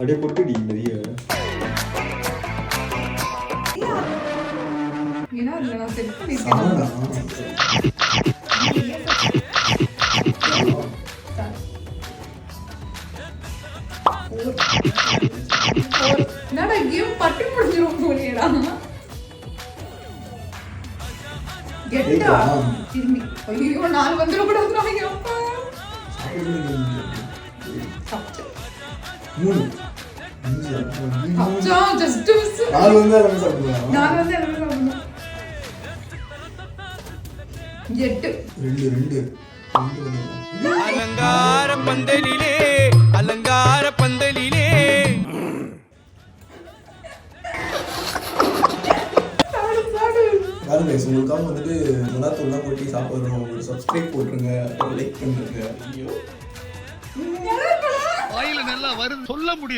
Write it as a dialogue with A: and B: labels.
A: அப்படியே கொட்டுடி நிறைய.
B: ஏன்னா அதுல நான் செட் பண்ணிருக்கேன். என்னடா கேம் பட்டு முடிஞ்சிரும் போலியடா. கெட்டா திரும்பி ஐயோ 4 வந்துட கூடாதுறாங்க. அப்பா
A: மூணு
B: அச்சா ஜஸ்ட் மிஸ்.
A: 4 வந்து எல்லாமே சாப்பிடலாம்.
B: 4 வந்து எல்லாமே சாப்பிடணும். 8
A: 2
C: அலங்கார பந்தலிலே அலங்கார பந்தலிலே
A: பாருங்க உங்களுக்காக வந்துட்டு மிளகாத்தூள்லாம் போட்டு சாப்பிட்றோம். ஒரு சப்ஸ்கிரைப் போட்டுருங்க, லைக் பண்ணுங்க.
C: வாயில நல்லா வருது சொல்ல முடியல.